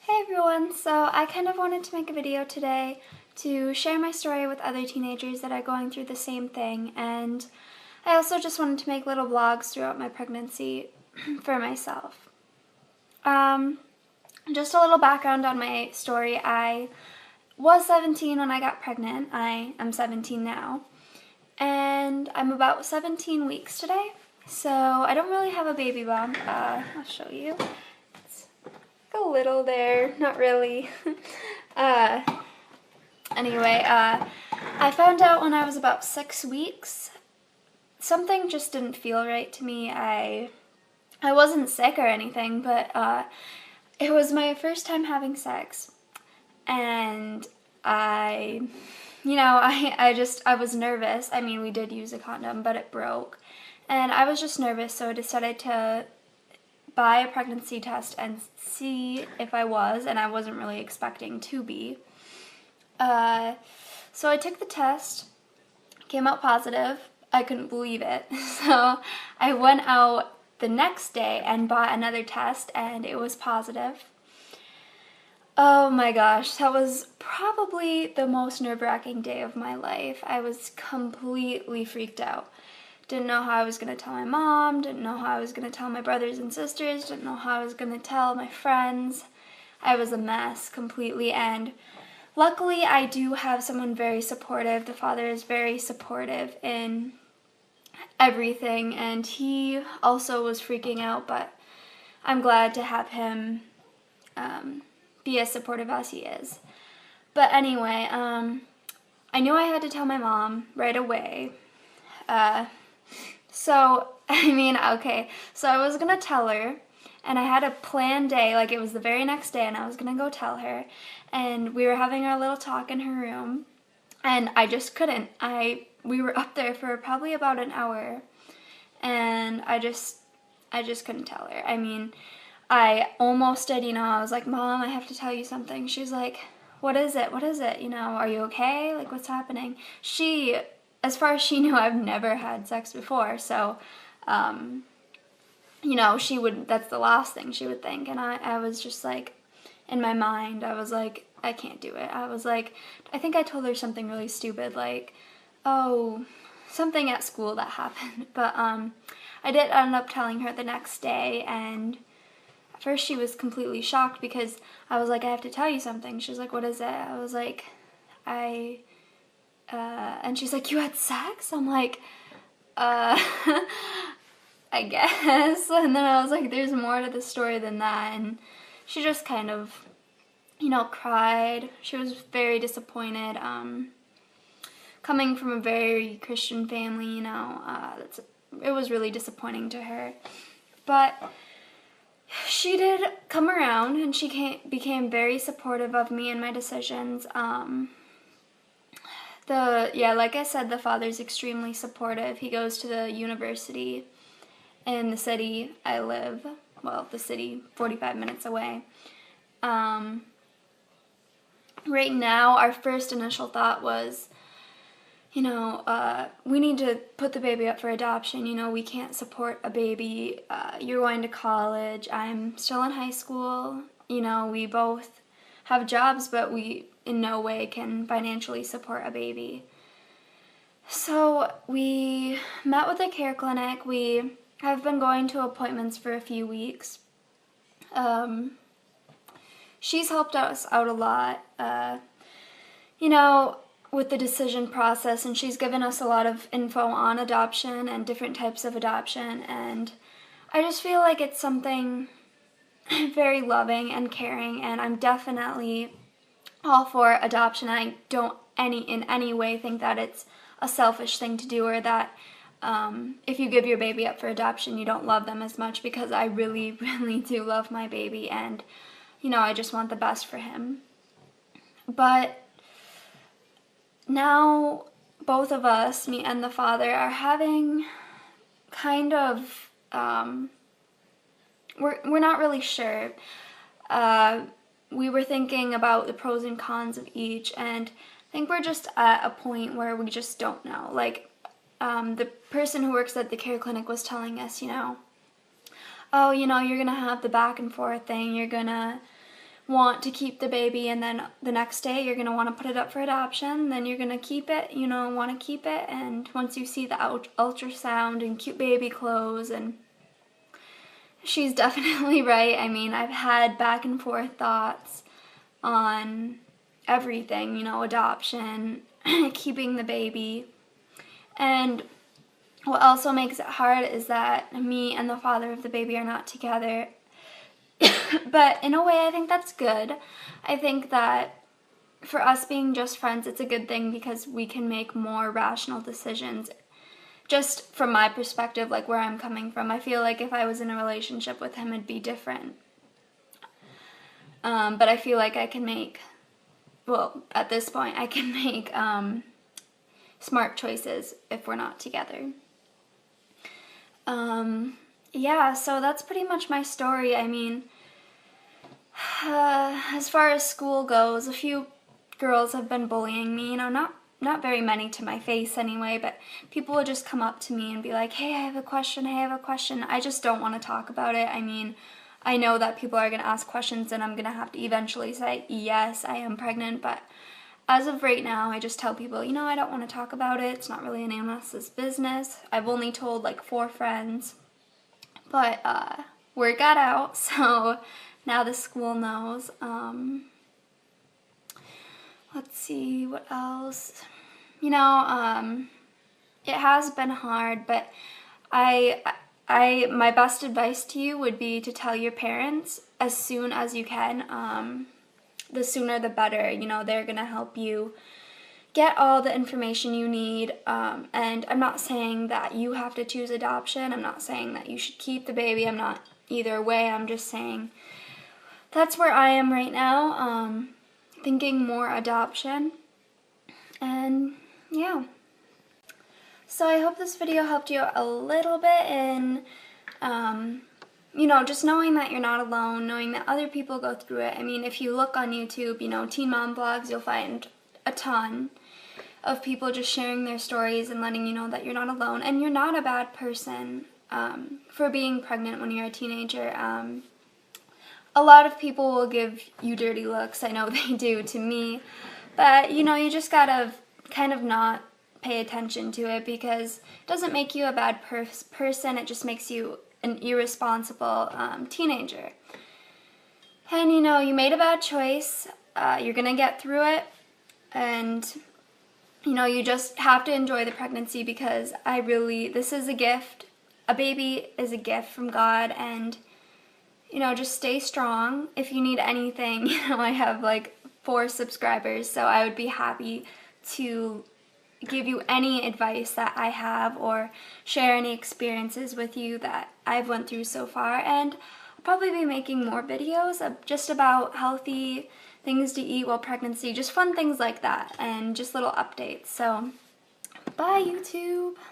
Hey everyone, so I kind of wanted to make a video today to share my story with other teenagers that are going through the same thing, and I also just wanted to make little vlogs throughout my pregnancy for myself. Just a little background on my story. I was 17 when I got pregnant. I am 17 now, and I'm about 17 weeks today, so I don't really have a baby bump. I'll show you. A little there, not really. Anyway, I found out when I was about 6 weeks. Something just didn't feel right to me. I wasn't sick or anything, but it was my first time having sex, and I was nervous. I mean, we did use a condom, but it broke, and I was just nervous, so I decided to buy a pregnancy test and see if I was, and I wasn't really expecting to be. So I took the test, came out positive. I couldn't believe it. So I went out the next day and bought another test, and it was positive. Oh my gosh, that was probably the most nerve-wracking day of my life. I was completely freaked out. Didn't know how I was going to tell my mom, didn't know how I was going to tell my brothers and sisters, didn't know how I was going to tell my friends. I was a mess completely, and luckily I do have someone very supportive. The father is very supportive in everything, and he also was freaking out, but I'm glad to have him be as supportive as he is. But anyway, I knew I had to tell my mom right away. So I was gonna tell her, and I had a planned day, like it was the very next day, and I was gonna go tell her, and we were having our little talk in her room, and I just couldn't. We were up there for probably about an hour, and I just couldn't tell her. I mean, I almost did, I was like, Mom, I have to tell you something. She's like, what is it? What is it? Are you okay? Like, what's happening? As far as she knew, I've never had sex before, so, that's the last thing she would think, and I was just like, in my mind, I was like, I can't do it. I was like, I think I told her something really stupid, like, oh, something at school that happened, but, I did end up telling her the next day, and at first she was completely shocked because I was like, I have to tell you something. She's like, what is it? I was like, and she's like, you had sex? I'm like, I guess. And then I was like, there's more to the story than that. And she just kind of, cried. She was very disappointed. Coming from a very Christian family, it was really disappointing to her. But she did come around, and she became very supportive of me and my decisions. Like I said, the father's extremely supportive. He goes to the university in the city I live. Well, the city 45 minutes away. Right now, our first initial thought was, we need to put the baby up for adoption. We can't support a baby. You're going to college. I'm still in high school. We both have jobs, but we in no way can financially support a baby. So we met with a care clinic. We have been going to appointments for a few weeks. She's helped us out a lot, with the decision process, and she's given us a lot of info on adoption and different types of adoption, and I just feel like it's something very loving and caring, and I'm definitely all for adoption. I don't in any way think that it's a selfish thing to do, or that if you give your baby up for adoption, you don't love them as much, because I really, really do love my baby, and, I just want the best for him. But now both of us, me and the father, are having kind of, we're not really sure. We were thinking about the pros and cons of each, and I think we're just at a point where we just don't know. Like, the person who works at the care clinic was telling us, oh, you're gonna have the back and forth thing, you're gonna want to keep the baby, and then the next day you're going to want to put it up for adoption, then you're going to keep it, you know, want to keep it, and once you see the ultrasound and cute baby clothes, and she's definitely right. I mean, I've had back and forth thoughts on everything, you know, adoption, keeping the baby, and what also makes it hard is that me and the father of the baby are not together. But in a way, I think that's good. I think that for us being just friends, it's a good thing because we can make more rational decisions. Just from my perspective, like where I'm coming from, I feel like if I was in a relationship with him, it'd be different. But I feel like I can make, well, at this point, I can make smart choices if we're not together. Yeah, so that's pretty much my story. I mean, as far as school goes, a few girls have been bullying me, you know, not very many to my face anyway, but people will just come up to me and be like, hey, I have a question, I just don't want to talk about it. I mean, I know that people are going to ask questions and I'm going to have to eventually say, yes, I am pregnant, but as of right now, I just tell people, you know, I don't want to talk about it. It's not really anyone else's business. I've only told like 4 friends, but word got out, so now the school knows. Let's see, what else? You know, it has been hard, but my best advice to you would be to tell your parents as soon as you can. The sooner the better. You know, they're gonna help you get all the information you need, and I'm not saying that you have to choose adoption. I'm not saying that you should keep the baby. I'm not either way. I'm just saying that's where I am right now, thinking more adoption, and yeah. So I hope this video helped you a little bit in, you know, just knowing that you're not alone, knowing that other people go through it. I mean, if you look on YouTube, you know, teen mom blogs, you'll find a ton of people just sharing their stories and letting you know that you're not alone, and you're not a bad person for being pregnant when you're a teenager. A lot of people will give you dirty looks, I know they do to me, but you know, you just gotta kind of not pay attention to it because it doesn't make you a bad person, it just makes you an irresponsible teenager. And you know, you made a bad choice, you're gonna get through it, and you know, you just have to enjoy the pregnancy because this is a gift. A baby is a gift from God, and you know, just stay strong. If you need anything, you know, I have like 4 subscribers, so I would be happy to give you any advice that I have or share any experiences with you that I've went through so far. And I'll probably be making more videos just about healthy things to eat while pregnancy, just fun things like that, and just little updates. So, bye YouTube!